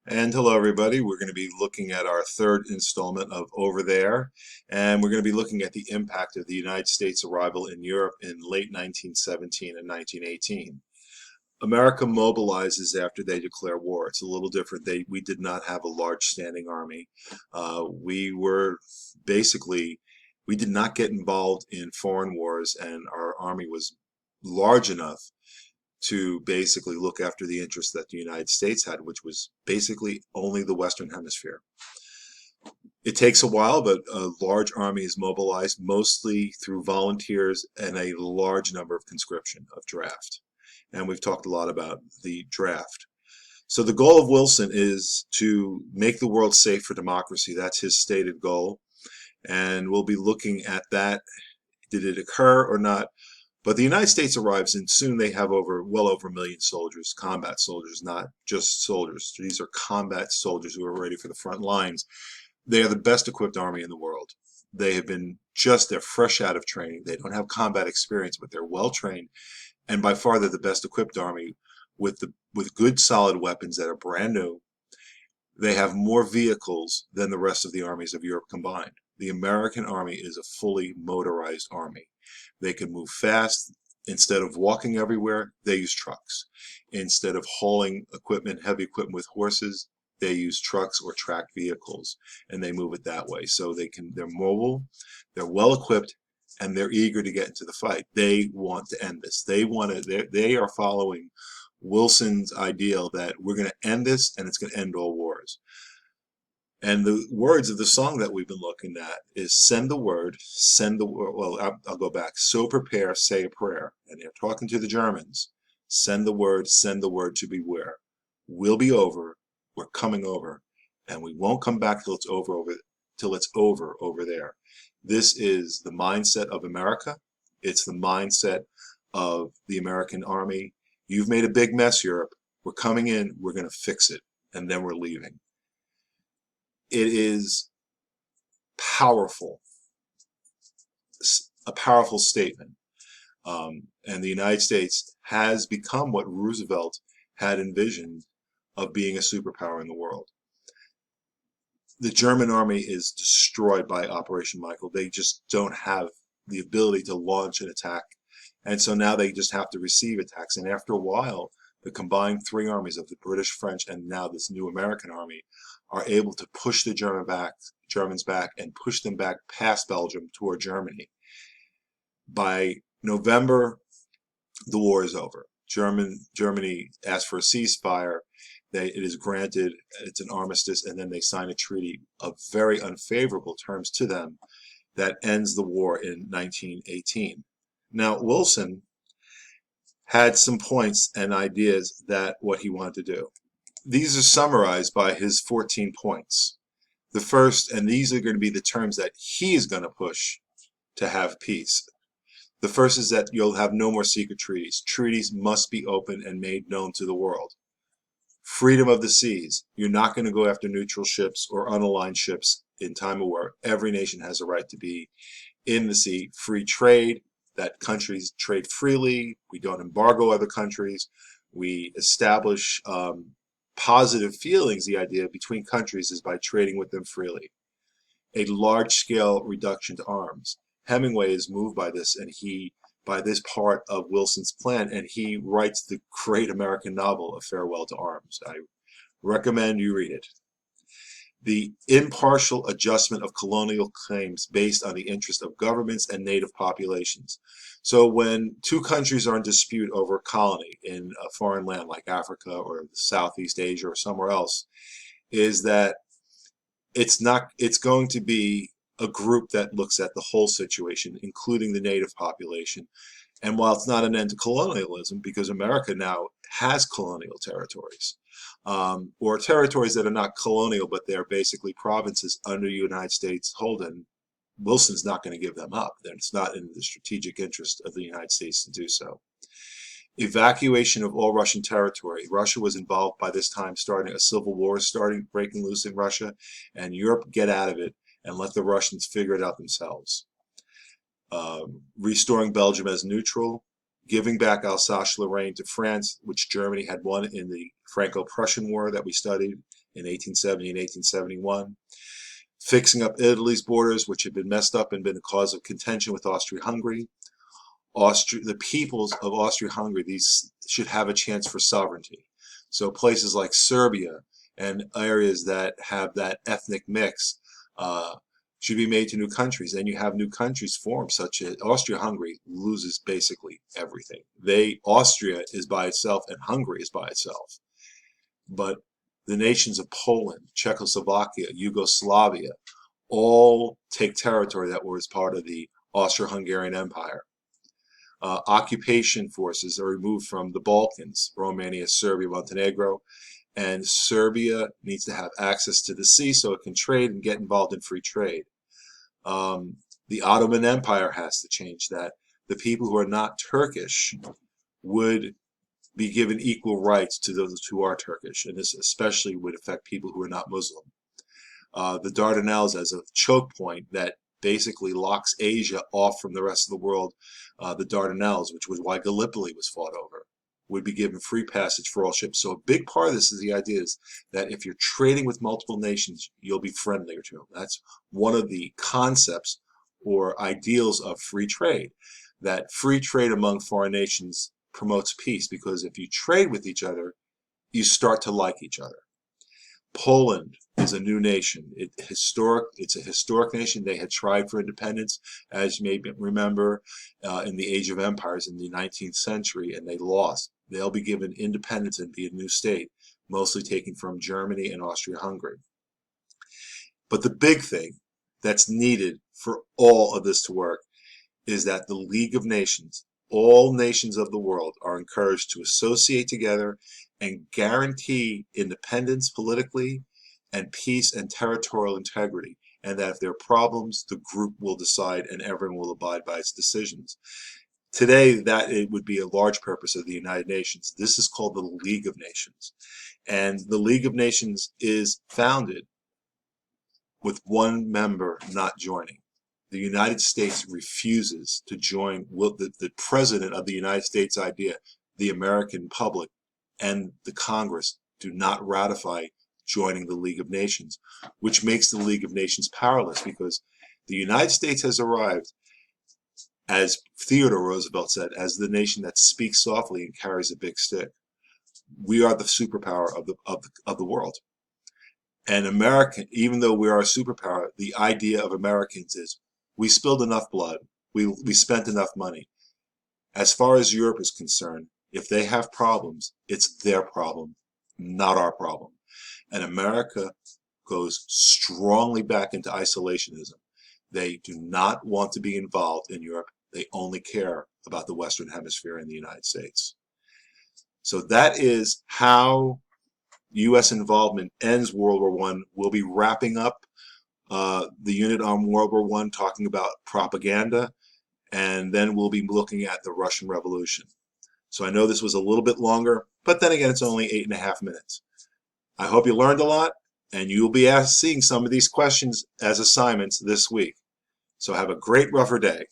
And hello, everybody. We're going to be looking at our third installment of Over There, and we're going to be looking at the impact of the United States arrival in Europe in late 1917 and 1918. America mobilizes after they declare war. It's a little different. We did not have a large standing army. We were basically, we did not get involved in foreign wars, and our army was large enough to basically look after the interests that the United States had, which was basically only the Western Hemisphere. It takes a while, but a large army is mobilized, mostly through volunteers and a large number of conscription, of draft. And we've talked a lot about the draft. So the goal of Wilson is to make the world safe for democracy. That's his stated goal. And we'll be looking at that. Did it occur or not? But the United States arrives, and soon they have well over 1 million soldiers, combat soldiers, not just soldiers. These are combat soldiers who are ready for the front lines. They are the best equipped army in the world. They're fresh out of training. They don't have combat experience, but they're well trained. And by far, they're the best equipped army with good solid weapons that are brand new. They have more vehicles than the rest of the armies of Europe combined. The American army is a fully motorized army. They can move fast. Instead of walking everywhere, they use trucks. Instead of hauling heavy equipment with horses, they use trucks or tracked vehicles, and they move it that way. So they're mobile, they're well equipped, and they're eager to get into the fight. They want to end this. They are following Wilson's ideal that we're going to end this, and it's going to end all wars. And the words of the song that we've been looking at is send the word, well, I'll go back. So prepare, say a prayer. And they're talking to the Germans. Send the word to beware. We'll be over, we're coming over, and we won't come back till it's over there. This is the mindset of America. It's the mindset of the American army. You've made a big mess, Europe. We're coming in, we're going to fix it, and then we're leaving. It is powerful, a powerful statement. And the United States has become what Roosevelt had envisioned of being a superpower in the world. The German army is destroyed by Operation Michael. They just don't have the ability to launch an attack. And so now they just have to receive attacks. And after a while, the combined three armies of the British, French, and now this new American army are able to push the Germans back and push them back past Belgium toward Germany. By November, the war is over. Germany asks for a ceasefire. It is granted. It's an armistice, and then they sign a treaty of very unfavorable terms to them that ends the war in 1918. Now, Wilson had some points and ideas that what he wanted to do. These are summarized by his 14 points. The first, and these are going to be the terms that he is going to push to have peace. The first is that you'll have no more secret treaties. Treaties must be open and made known to the world. Freedom of the seas. You're not going to go after neutral ships or unaligned ships in time of war. Every nation has a right to be in the sea. Free trade, that countries trade freely. We don't embargo other countries. We establish positive feelings. The idea between countries is by trading with them freely. A large-scale reduction to arms. Hemingway is moved by this, and by this part of Wilson's plan, and he writes the great American novel, A Farewell to Arms. I recommend you read it. The impartial adjustment of colonial claims based on the interest of governments and native populations. So when two countries are in dispute over a colony in a foreign land like Africa or Southeast Asia or somewhere else, is that it's going to be a group that looks at the whole situation, including the native population. And while it's not an end to colonialism, because America now has colonial territories, or territories that are not colonial, but they're basically provinces under United States holding, Wilson's not going to give them up. It's not in the strategic interest of the United States to do so. Evacuation of all Russian territory. Russia was involved by this time, starting a civil war, breaking loose in Russia, and Europe get out of it and let the Russians figure it out themselves. Restoring Belgium as neutral, giving back Alsace-Lorraine to France, which Germany had won in the Franco-Prussian War that we studied in 1870 and 1871, fixing up Italy's borders, which had been messed up and been a cause of contention with Austria-Hungary. The peoples of Austria-Hungary, these should have a chance for sovereignty. So places like Serbia and areas that have that ethnic mix should be made to new countries. Then you have new countries formed, such as Austria-Hungary loses basically everything. Austria is by itself and Hungary is by itself. But the nations of Poland, Czechoslovakia, Yugoslavia, all take territory that was part of the Austro-Hungarian Empire. Occupation forces are removed from the Balkans, Romania, Serbia, Montenegro, and Serbia needs to have access to the sea so it can trade and get involved in free trade. The Ottoman Empire has to change that. The people who are not Turkish would be given equal rights to those who are Turkish, and this especially would affect people who are not Muslim. The Dardanelles as a choke point that basically locks Asia off from the rest of the world, the Dardanelles, which was why Gallipoli was fought over, would be given free passage for all ships. So a big part of this is the idea is that if you're trading with multiple nations, you'll be friendlier to them. That's one of the concepts or ideals of free trade, that free trade among foreign nations promotes peace, because if you trade with each other, you start to like each other. Poland is a new nation. It's a historic nation. They had tried for independence, as you may remember, in the Age of Empires in the 19th century, and they lost. They'll be given independence and be a new state, mostly taken from Germany and Austria-Hungary. But the big thing that's needed for all of this to work is that the League of Nations, all nations of the world, are encouraged to associate together and guarantee independence politically and peace and territorial integrity, and that if there are problems, the group will decide and everyone will abide by its decisions. Today, that it would be a large purpose of the United Nations. This is called the League of Nations. And the League of Nations is founded with one member not joining. The United States refuses to join. The President of the United States idea, the American public, and the Congress do not ratify joining the League of Nations, which makes the League of Nations powerless, because the United States has arrived, as Theodore Roosevelt said, as the nation that speaks softly and carries a big stick. We are the superpower of the world. And American, even though we are a superpower, the idea of Americans is we spilled enough blood, we spent enough money. As far as Europe is concerned, if they have problems, it's their problem, not our problem. And America goes strongly back into isolationism. They do not want to be involved in Europe. They only care about the Western Hemisphere and the United States. So that is how U.S. involvement ends World War I. We'll be wrapping up the unit on World War I, talking about propaganda, and then we'll be looking at the Russian Revolution. So I know this was a little bit longer, but then again, it's only 8.5 minutes. I hope you learned a lot, and you'll be seeing some of these questions as assignments this week. So have a great rougher day.